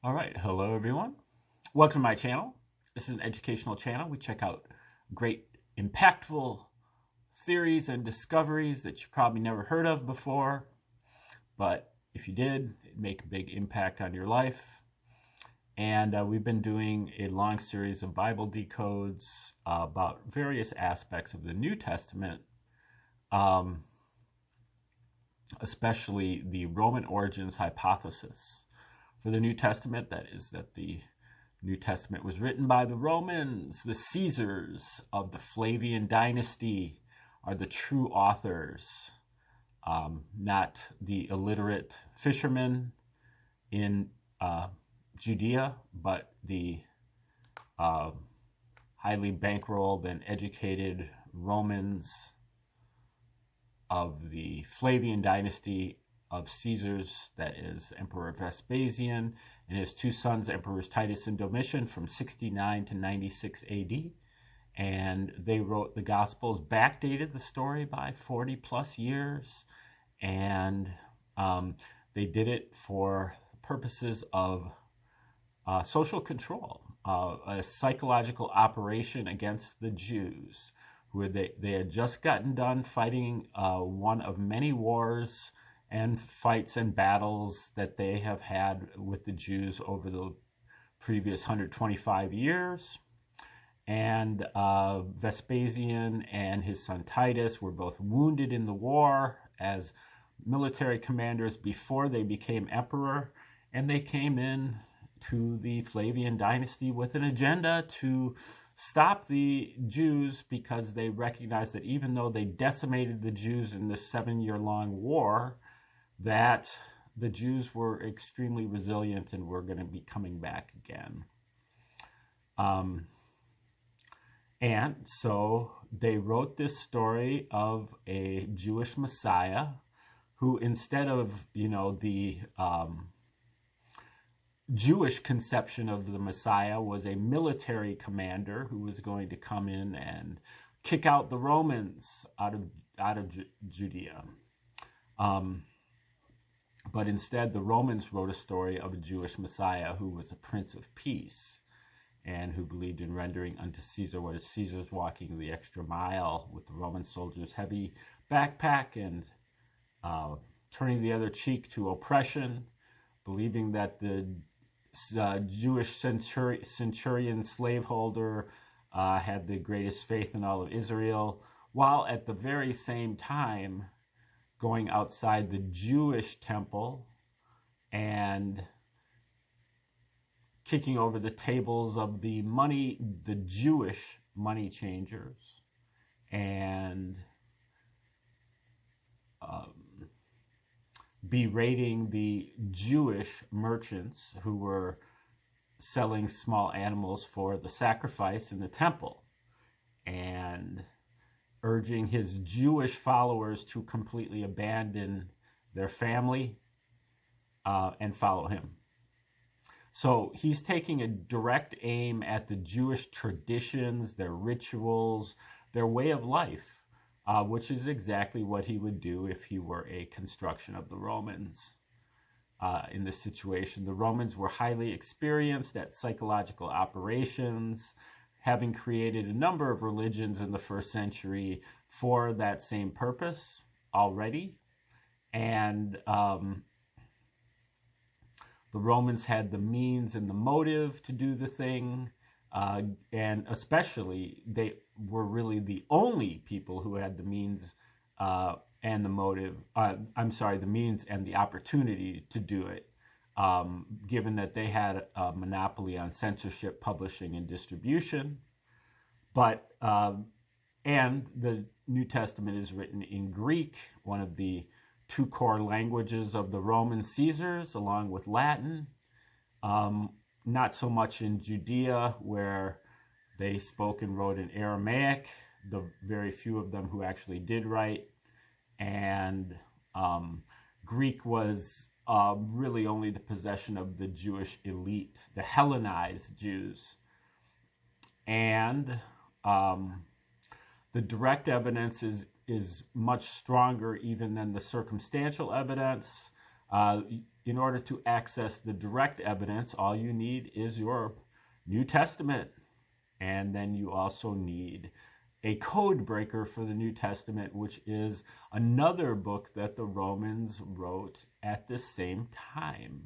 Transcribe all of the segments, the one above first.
All right, hello everyone. Welcome to my channel. This is an educational channel. We check out great, impactful theories and discoveries that you probably never heard of before, but if you did, it'd make a big impact on your life. And we've been doing a long series of Bible decodes about various aspects of the New Testament, especially the Roman origins hypothesis. For the New Testament, that is that the New Testament was written by the Romans. The Caesars of the Flavian dynasty are the true authors, not the illiterate fishermen in Judea, but the highly bankrolled and educated Romans of the Flavian dynasty of Caesars, that is Emperor Vespasian and his two sons, Emperors Titus and Domitian, from 69 to 96 AD. And they wrote the Gospels, backdated the story by 40 plus years, and they did it for purposes of social control, a psychological operation against the Jews, where they had just gotten done fighting one of many wars and fights and battles that they have had with the Jews over the previous 125 years. And Vespasian and his son Titus were both wounded in the war as military commanders before they became emperor, and they came in to the Flavian dynasty with an agenda to stop the Jews, because they recognized that even though they decimated the Jews in this 7-year-long war, that the Jews were extremely resilient and were going to be coming back again. And so they wrote this story of a Jewish Messiah who, instead of, the Jewish conception of the Messiah, was a military commander who was going to come in and kick out the Romans out of Judea. But instead, the Romans wrote a story of a Jewish Messiah who was a Prince of Peace and who believed in rendering unto Caesar what is Caesar's, walking the extra mile with the Roman soldiers' heavy backpack and turning the other cheek to oppression, believing that the Jewish centurion slaveholder had the greatest faith in all of Israel, while at the very same time going outside the Jewish temple and kicking over the tables of the Jewish money changers, and berating the Jewish merchants who were selling small animals for the sacrifice in the temple, and urging his Jewish followers to completely abandon their family and follow him. So he's taking a direct aim at the Jewish traditions, their rituals, their way of life, which is exactly what he would do if he were a construction of the Romans. In this situation, the Romans were highly experienced at psychological operations, having created a number of religions in the first century for that same purpose already. And the Romans had the means and the motive to do the thing, and especially they were really the only people who had the means and the motive, the means and the opportunity to do it, given that they had a monopoly on censorship, publishing, and distribution. But and the New Testament is written in Greek, one of the two core languages of the Roman Caesars, along with Latin. Not so much in Judea, where they spoke and wrote in Aramaic, the very few of them who actually did write. And Greek was really only the possession of the Jewish elite, the Hellenized Jews. And the direct evidence is much stronger even than the circumstantial evidence. In order to access the direct evidence, all you need is your New Testament. And then you also need a code breaker for the New Testament, which is another book that the Romans wrote at the same time,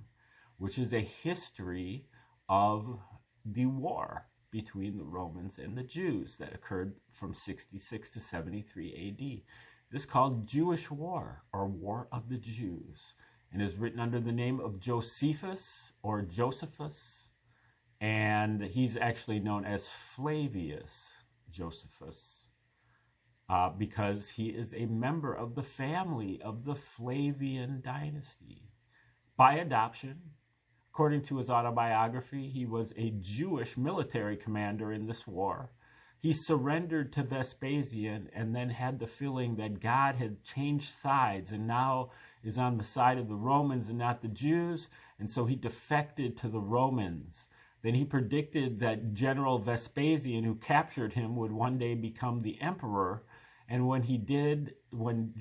which is a history of the war between the Romans and the Jews that occurred from 66 to 73 AD. It is called Jewish War, or War of the Jews, and is written under the name of Josephus or Josephus, and he's actually known as Flavius Josephus because he is a member of the family of the Flavian dynasty by adoption. According to his autobiography, he was a Jewish military commander in this war. He surrendered to Vespasian and then had the feeling that God had changed sides and now is on the side of the Romans and not the Jews, and so he defected to the Romans. Then he predicted that General Vespasian, who captured him, would one day become the emperor. And when he did, when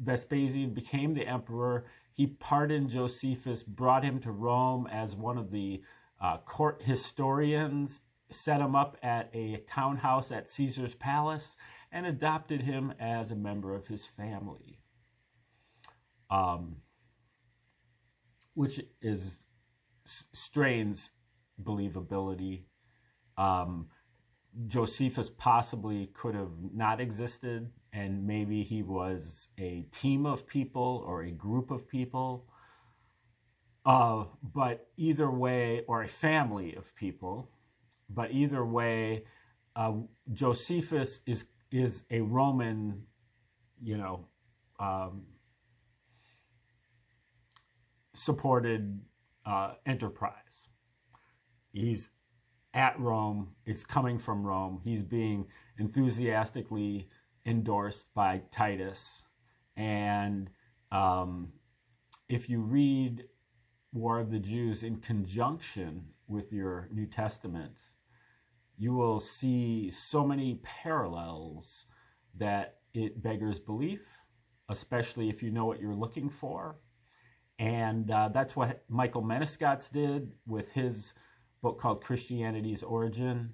Vespasian became the emperor, he pardoned Josephus, brought him to Rome as one of the court historians, set him up at a townhouse at Caesar's palace, and adopted him as a member of his family, which strains believability. Josephus possibly could have not existed, and maybe he was a team of people or a group of people, but either way, or a family of people. But either way, Josephus is a Roman, supported enterprise. He's at Rome. It's coming from Rome. He's being enthusiastically endorsed by Titus. And if you read War of the Jews in conjunction with your New Testament, you will see so many parallels that it beggars belief, especially if you know what you're looking for. And that's what Michael Menescotz did with his book called Christianity's Origin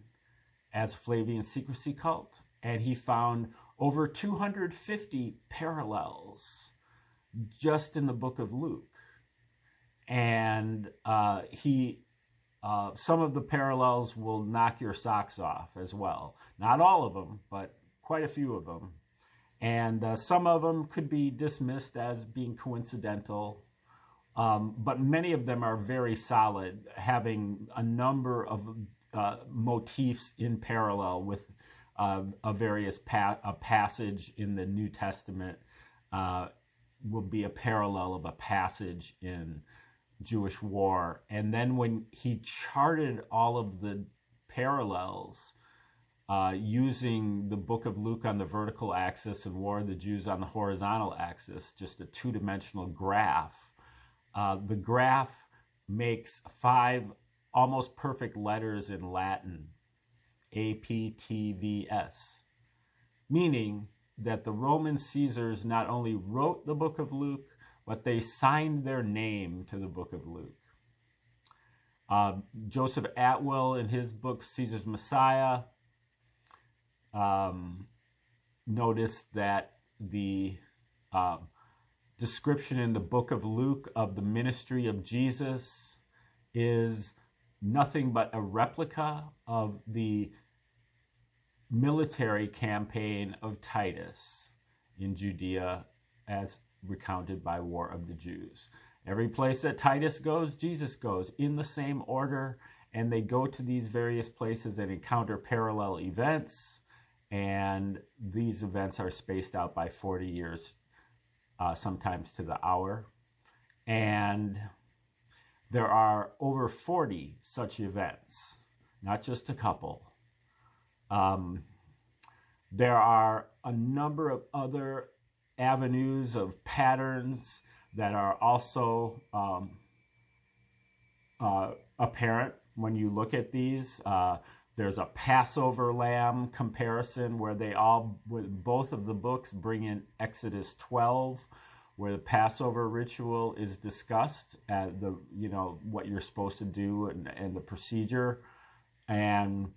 as Flavian Secrecy Cult. And he found over 250 parallels just in the book of Luke. And some of the parallels will knock your socks off as well. Not all of them, but quite a few of them. And some of them could be dismissed as being coincidental. But many of them are very solid, having a number of motifs in parallel with a passage in the New Testament will be a parallel of a passage in Jewish war. And then when he charted all of the parallels using the book of Luke on the vertical axis and War of the Jews on the horizontal axis, just a two-dimensional graph, the graph makes 5 almost perfect letters in Latin, APTVS, meaning that the Roman Caesars not only wrote the book of Luke, but they signed their name to the book of Luke. Joseph Atwill, in his book, Caesar's Messiah, noticed that the description in the book of Luke of the ministry of Jesus is nothing but a replica of the military campaign of Titus in Judea as recounted by War of the Jews. Every place that Titus goes, Jesus goes in the same order, and they go to these various places and encounter parallel events, and these events are spaced out by 40 years, sometimes to the hour. And there are over 40 such events, not just a couple. There are a number of other avenues of patterns that are also apparent when you look at these. There's a Passover lamb comparison where both of the books bring in Exodus 12, where the Passover ritual is discussed, what you're supposed to do and the procedure, and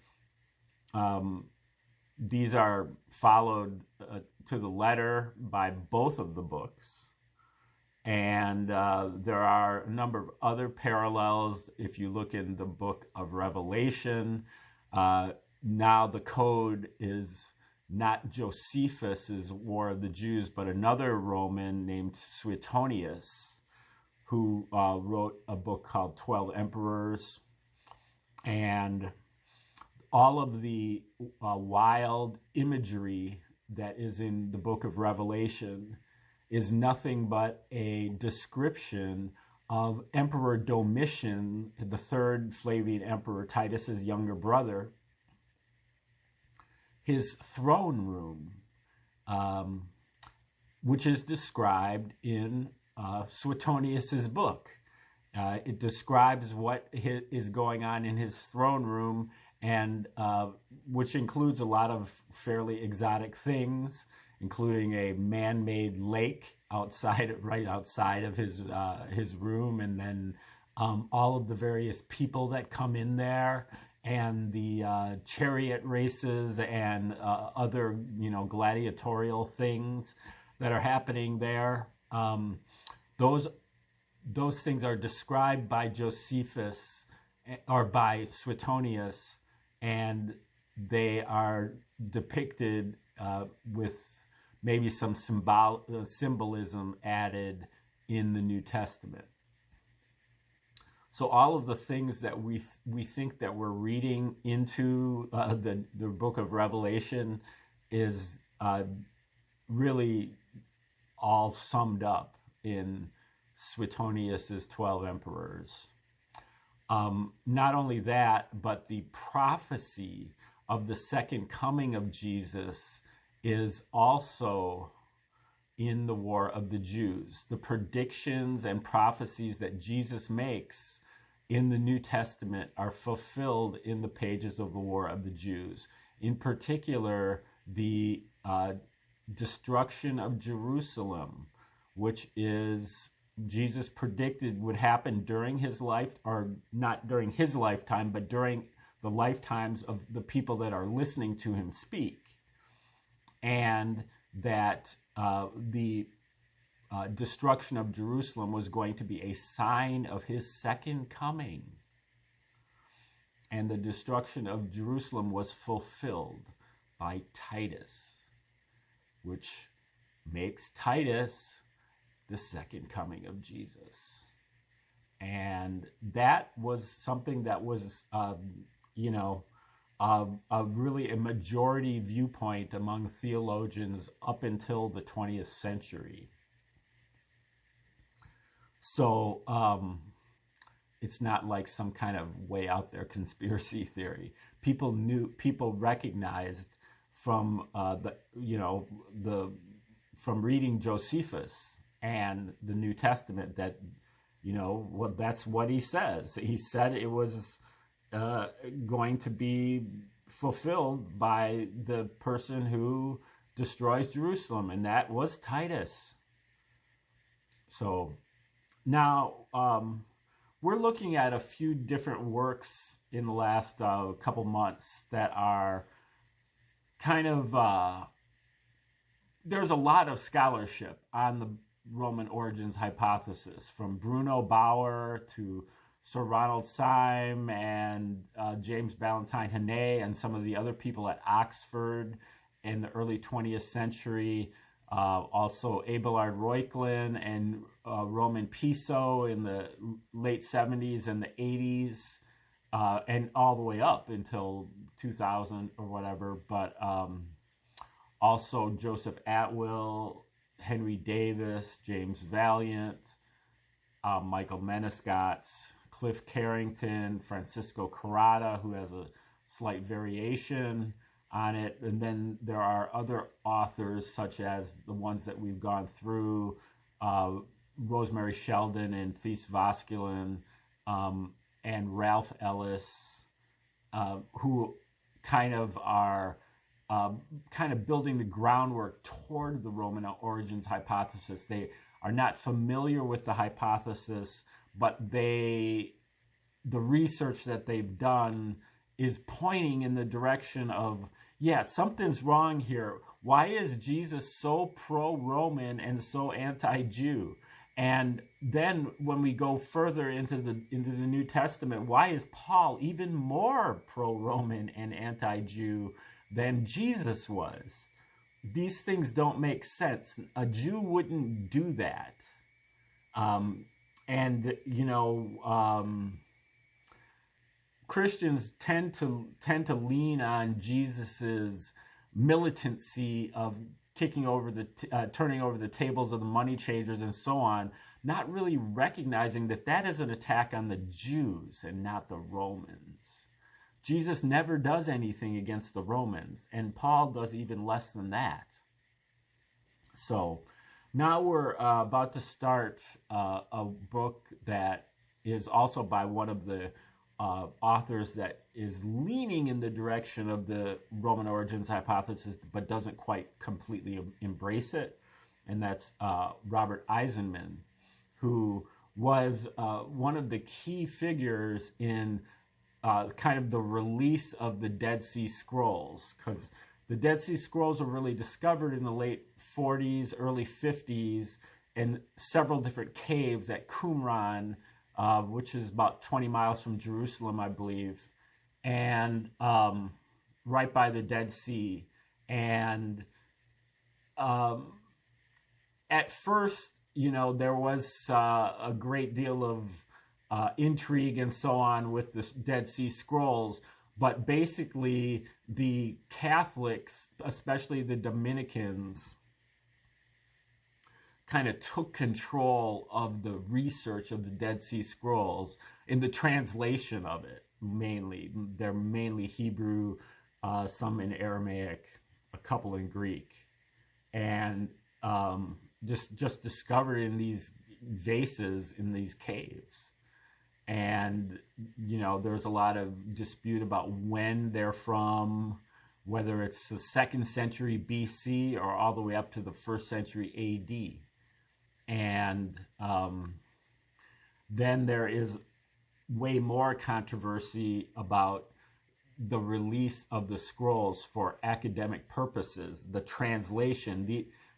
these are followed to the letter by both of the books. And there are a number of other parallels. If you look in the book of Revelation, now the code is not Josephus's War of the Jews, but another Roman named Suetonius, who wrote a book called 12 Emperors. And all of the wild imagery that is in the book of Revelation is nothing but a description of Emperor Domitian, the third Flavian emperor, Titus's younger brother, his throne room, which is described in Suetonius's book. It describes what is going on in his throne room, and which includes a lot of fairly exotic things, including a man-made lake right outside of his room, and then all of the various people that come in there, and the chariot races and other gladiatorial things that are happening there. Those things are described by Josephus or by Suetonius, and they are depicted with maybe some symbolism added in the New Testament. So all of the things that we think that we're reading into the book of Revelation is really all summed up in Suetonius's 12 Emperors. Not only that, but the prophecy of the second coming of Jesus is also in the War of the Jews. The predictions and prophecies that Jesus makes in the New Testament are fulfilled in the pages of the War of the Jews. In particular, the destruction of Jerusalem, which is Jesus predicted would happen during his life, or not during his lifetime, but during the lifetimes of the people that are listening to him speak. And that the destruction of Jerusalem was going to be a sign of his second coming. And the destruction of Jerusalem was fulfilled by Titus, which makes Titus the second coming of Jesus. And that was something that was, really a majority viewpoint among theologians up until the 20th century. So it's not like some kind of way out there conspiracy theory. People recognized from from reading Josephus and the New Testament that that's what he says. He said it was going to be fulfilled by the person who destroys Jerusalem, and that was Titus. So now we're looking at a few different works in the last couple months that are kind of there's a lot of scholarship on the Roman origins hypothesis, from Bruno Bauer to Sir Ronald Syme and James Ballantyne Hannay and some of the other people at Oxford in the early 20th century. Also Abelard Reuchlin and Roman Piso in the late 70s and the 80s, and all the way up until 2000 or whatever. But also Joseph Atwill, Henry Davis, James Valiant, Michael Menescotts, Cliff Carrington, Francisco Carrata, who has a slight variation on it. And then there are other authors, such as the ones that we've gone through, Rosemary Sheldon and Thies Voskuilen, and Ralph Ellis, who kind of are building the groundwork toward the Roman origins hypothesis. They are not familiar with the hypothesis, but the research that they've done is pointing in the direction of, yeah, something's wrong here. Why is Jesus so pro-Roman and so anti-Jew? And then when we go further into the New Testament, why is Paul even more pro-Roman and anti-Jew than Jesus was? These things don't make sense. A Jew wouldn't do that. Christians tend to lean on Jesus's militancy of turning over the tables of the money changers and so on, not really recognizing that is an attack on the Jews and not the Romans. Jesus never does anything against the Romans, and Paul does even less than that. So now we're about to start a book that is also by one of the authors that is leaning in the direction of the Roman origins hypothesis, but doesn't quite completely embrace it. And that's Robert Eisenman, who was one of the key figures in kind of the release of the Dead Sea Scrolls, because the Dead Sea Scrolls were really discovered in the late 40s, early 50s, in several different caves at Qumran, which is about 20 miles from Jerusalem, I believe, and right by the Dead Sea. And at first, there was a great deal of intrigue and so on with the Dead Sea Scrolls, but basically the Catholics, especially the Dominicans, kind of took control of the research of the Dead Sea Scrolls in the translation of it, mainly. They're mainly Hebrew, some in Aramaic, a couple in Greek. And just discovered in these vases in these caves. And, there's a lot of dispute about when they're from, whether it's the 2nd century BC or all the way up to the 1st century AD. And then there is way more controversy about the release of the scrolls for academic purposes, the translation.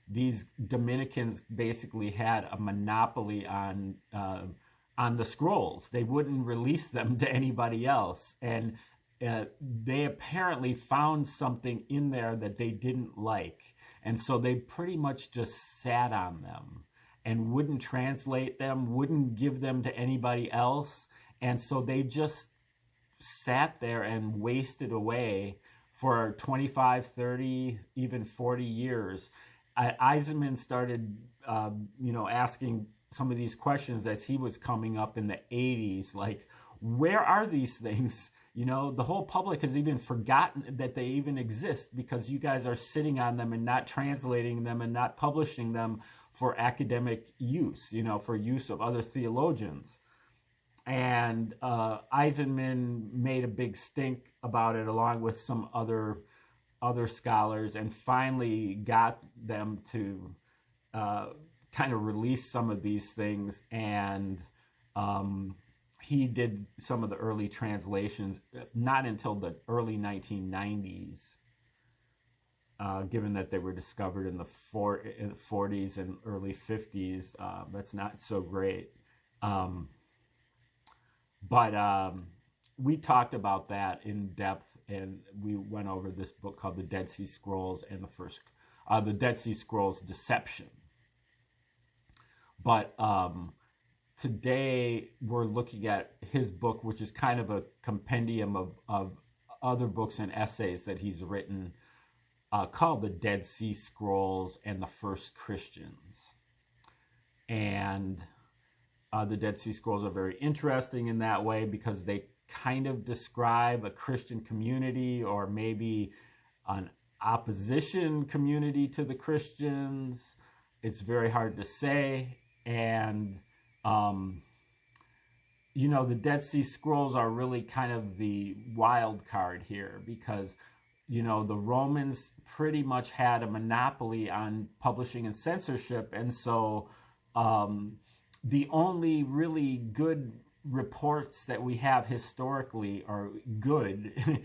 These Dominicans basically had a monopoly on the scrolls. They wouldn't release them to anybody else. And they apparently found something in there that they didn't like. And so they pretty much just sat on them and wouldn't translate them, wouldn't give them to anybody else. And so they just sat there and wasted away for 25, 30, even 40 years. Eisenman started, asking some of these questions as he was coming up in the 80s, like, where are these things? The whole public has even forgotten that they even exist because you guys are sitting on them and not translating them and not publishing them for academic use, for use of other theologians. And Eisenman made a big stink about it along with some other scholars, and finally got them to kind of release some of these things. And he did some of the early translations, not until the early 1990s, given that they were discovered in the 40s and early 50s. That's not so great. But we talked about that in depth, and we went over this book called The Dead Sea Scrolls and the Dead Sea Scrolls Deception. But today we're looking at his book, which is kind of a compendium of other books and essays that he's written, called The Dead Sea Scrolls and the First Christians. And the Dead Sea Scrolls are very interesting in that way because they kind of describe a Christian community, or maybe an opposition community to the Christians. It's very hard to say. And, the Dead Sea Scrolls are really kind of the wild card here because, the Romans pretty much had a monopoly on publishing and censorship. And so The only really good reports that we have historically are good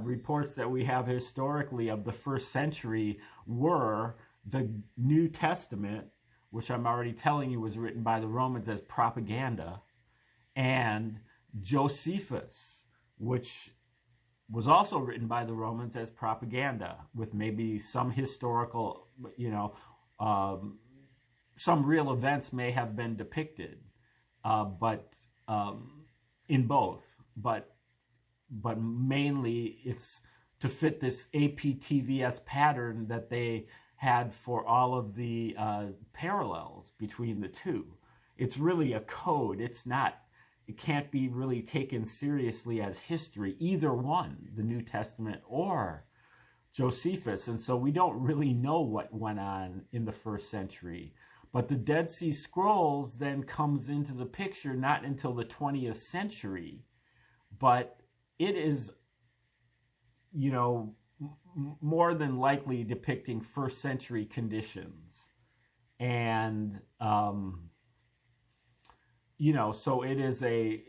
reports that we have historically of the first century were the New Testament, which I'm already telling you was written by the Romans as propaganda, and Josephus, which was also written by the Romans as propaganda, with maybe some historical, some real events may have been depicted, but in both, but mainly it's to fit this APTVS pattern that they had for all of the parallels between the two. It's really a code. It can't be really taken seriously as history, either one, the New Testament or Josephus. And so we don't really know what went on in the first century. But the Dead Sea Scrolls then comes into the picture not until the 20th century. But it is, more than likely depicting first century conditions. And, so it is it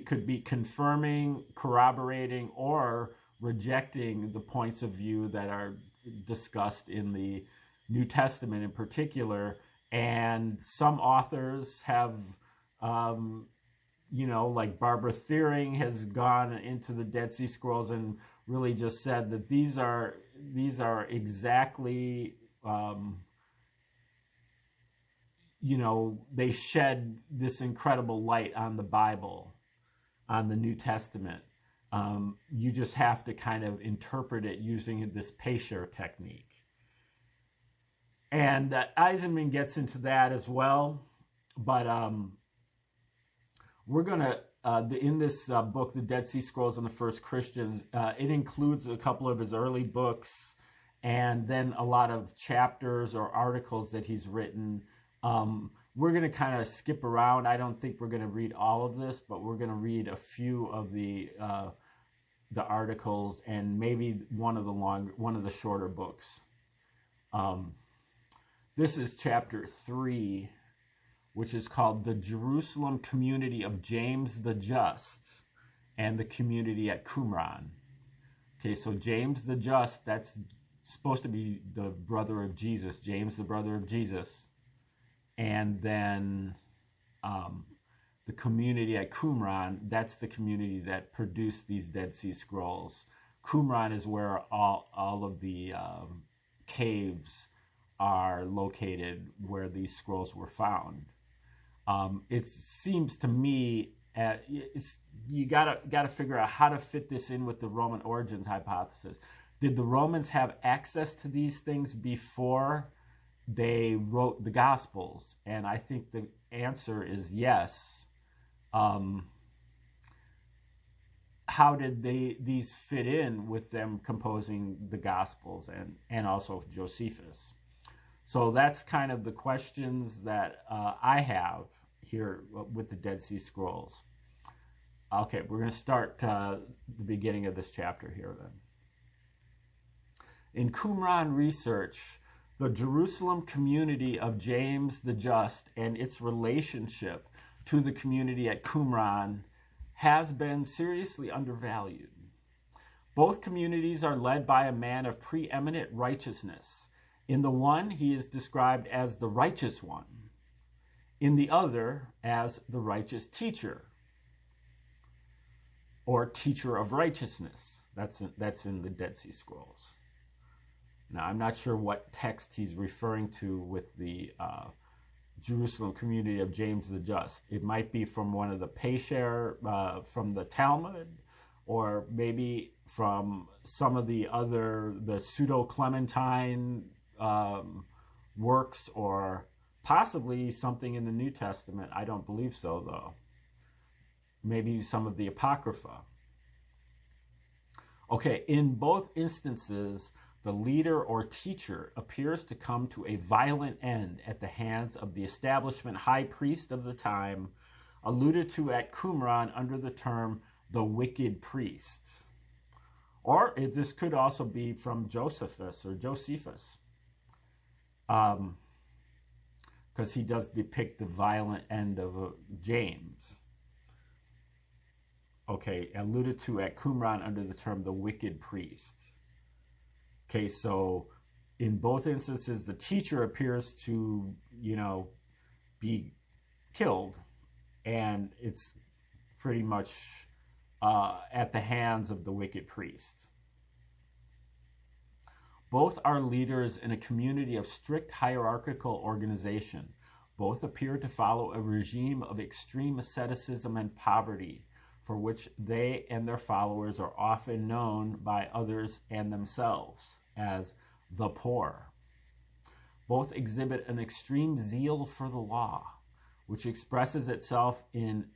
could be confirming, corroborating, or rejecting the points of view that are discussed in the New Testament in particular. And some authors have, like Barbara Thiering has gone into the Dead Sea Scrolls and really just said that these are exactly, they shed this incredible light on the Bible, on the New Testament. You just have to kind of interpret it using this Pesher technique. And Eisenman gets into that as well. But we're going to, in this book, The Dead Sea Scrolls and the First Christians, it includes a couple of his early books and then a lot of chapters or articles that he's written. We're going to kind of skip around. I don't think we're going to read all of this, but we're going to read a few of the articles and maybe one of the shorter books. This is chapter 3, which is called The Jerusalem Community of James the Just and the Community at Qumran. Okay, so James the Just, that's supposed to be the brother of Jesus, James the brother of Jesus. And then the community at Qumran, that's the community that produced these Dead Sea Scrolls. Qumran is where all of the caves are located where these scrolls were found. It seems to me you gotta figure out how to fit this in with the Roman origins hypothesis. Did the Romans have access to these things before they wrote the Gospels? And I think the answer is yes. How did these fit in with them composing the Gospels and also Josephus? So that's kind of the questions that I have here with the Dead Sea Scrolls. Okay, we're going to start the beginning of this chapter here then. In Qumran research, the Jerusalem community of James the Just and its relationship to the community at Qumran has been seriously undervalued. Both communities are led by a man of preeminent righteousness. In the one, he is described as the righteous one. In the other, as the righteous teacher, or teacher of righteousness. That's in the Dead Sea Scrolls. Now, I'm not sure what text he's referring to with the Jerusalem community of James the Just. It might be from one of the Pesher, from the Talmud, or maybe from some of the pseudo-Clementine works, or possibly something in the New Testament. I don't believe so, though. Maybe some of the Apocrypha. Okay, in both instances, the leader or teacher appears to come to a violent end at the hands of the establishment high priest of the time, alluded to at Qumran under the term the wicked priest. Or this could also be from Josephus or Josephus. because he does depict the violent end of James. Okay, alluded to at Qumran under the term the wicked priest. Okay, so in both instances, the teacher appears to, be killed, and it's pretty much at the hands of the wicked priest. Both are leaders in a community of strict hierarchical organization. Both appear to follow a regime of extreme asceticism and poverty, for which they and their followers are often known by others and themselves as the poor. Both exhibit an extreme zeal for the law, which expresses itself in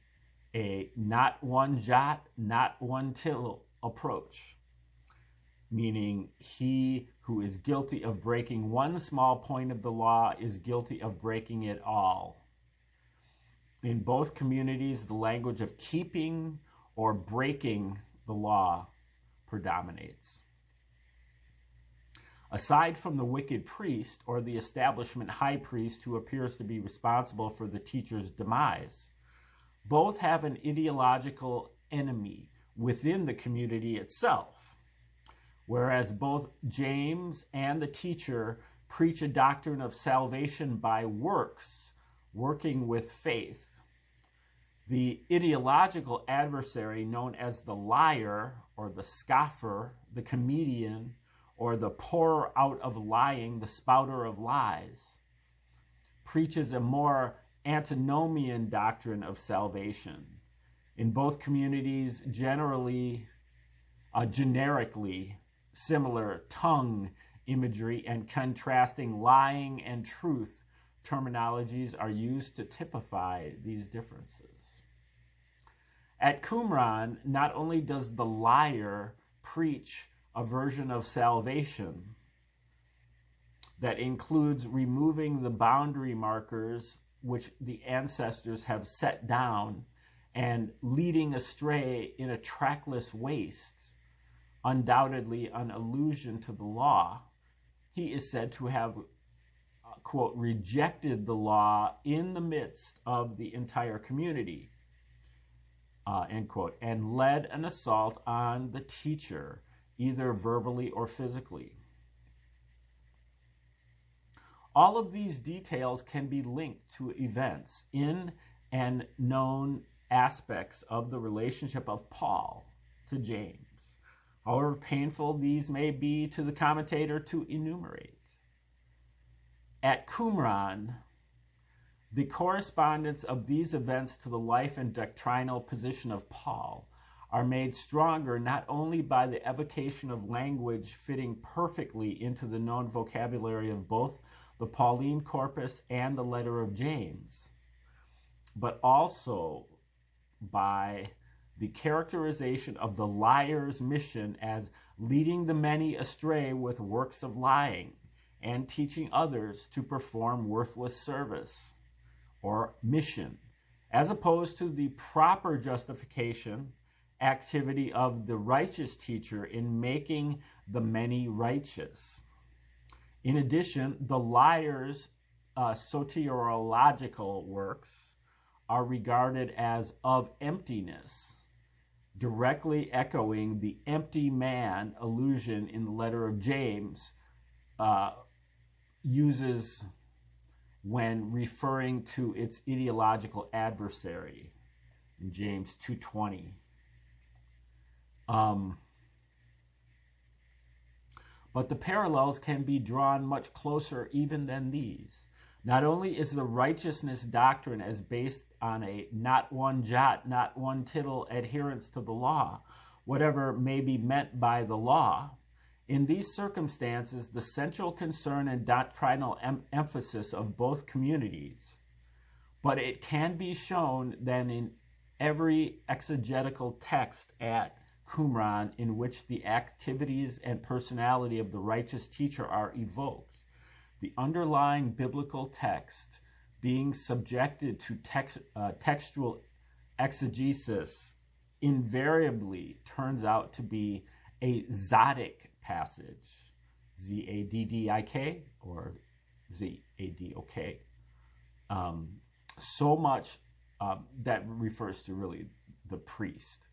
a not one jot, not one tittle approach, meaning he who is guilty of breaking one small point of the law is guilty of breaking it all. In both communities, the language of keeping or breaking the law predominates. Aside from the wicked priest or the establishment high priest who appears to be responsible for the teacher's demise, both have an ideological enemy within the community itself. Whereas both James and the teacher preach a doctrine of salvation by works, working with faith, the ideological adversary known as the liar or the scoffer, the comedian, or the pourer out of lying, the spouter of lies, preaches a more antinomian doctrine of salvation. In both communities, generically similar tongue imagery and contrasting lying and truth terminologies are used to typify these differences. At Qumran, not only does the liar preach a version of salvation that includes removing the boundary markers which the ancestors have set down and leading astray in a trackless waste, undoubtedly an allusion to the law. He is said to have, quote, rejected the law in the midst of the entire community, end quote, and led an assault on the teacher, either verbally or physically. All of these details can be linked to events in and known aspects of the relationship of Paul to James, however painful these may be to the commentator to enumerate. At Qumran, the correspondence of these events to the life and doctrinal position of Paul are made stronger not only by the evocation of language fitting perfectly into the known vocabulary of both the Pauline corpus and the letter of James, but also by the characterization of the liar's mission as leading the many astray with works of lying and teaching others to perform worthless service or mission, as opposed to the proper justification activity of the righteous teacher in making the many righteous. In addition, the liar's soteriological works are regarded as of emptiness, directly echoing the empty man allusion in the letter of James uses when referring to its ideological adversary in James 2:20. But the parallels can be drawn much closer even than these. Not only is the righteousness doctrine as based on a not one jot, not one tittle adherence to the law, whatever may be meant by the law, in these circumstances, the central concern and doctrinal emphasis of both communities. But it can be shown that in every exegetical text at Qumran in which the activities and personality of the righteous teacher are evoked, the underlying biblical text being subjected to textual exegesis invariably turns out to be a zodic passage, Z-A-D-D-I-K or Z-A-D-O-K, so much that refers to really the priest,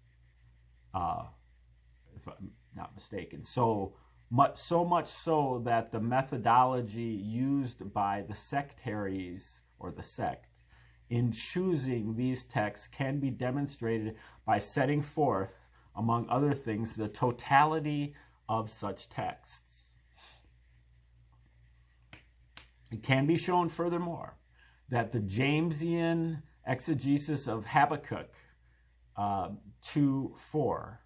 if I'm not mistaken. So much so that the methodology used by the sectaries or the sect in choosing these texts can be demonstrated by setting forth, among other things, the totality of such texts. It can be shown furthermore that the Jamesian exegesis of Habakkuk 2:4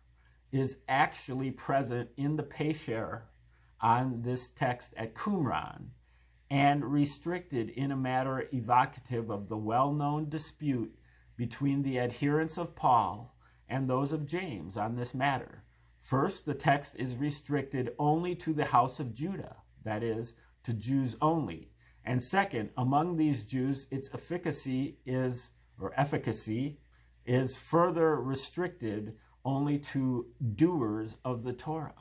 is actually present in the Pesher on this text at Qumran, and restricted in a matter evocative of the well-known dispute between the adherents of Paul and those of James on this matter. First, the text is restricted only to the house of Judah, that is, to Jews only. And second, among these Jews, its efficacy is further restricted only to doers of the Torah.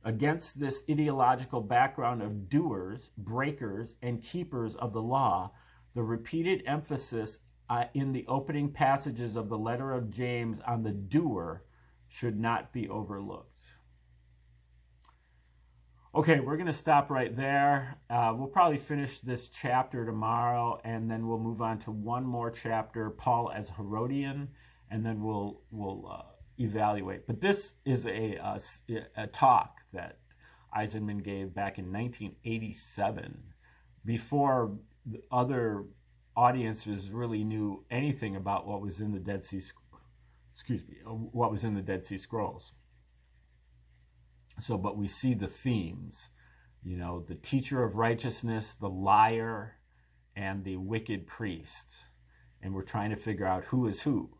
Against this ideological background of doers, breakers, and keepers of the law, the repeated emphasis in the opening passages of the letter of James on the doer should not be overlooked. Okay, we're going to stop right there. We'll probably finish this chapter tomorrow, and then we'll move on to one more chapter, Paul as Herodian, and then we'll evaluate. But this is a talk that Eisenman gave back in 1987, before the other audiences really knew anything about what was in the Dead Sea Scrolls. So, but we see the themes, the teacher of righteousness, the liar, and the wicked priest. And we're trying to figure out who is who.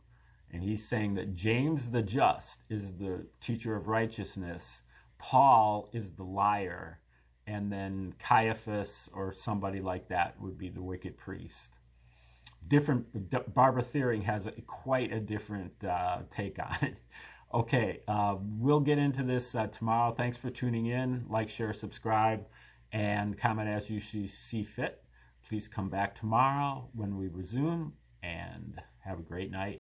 And he's saying that James the just is the teacher of righteousness, Paul is the liar, and then Caiaphas or somebody like that would be the wicked priest. Barbara Thiering has quite a different take on it. Okay, we'll get into this tomorrow. Thanks for tuning in. Like, share, subscribe, and comment as you see fit. Please come back tomorrow when we resume, and have a great night.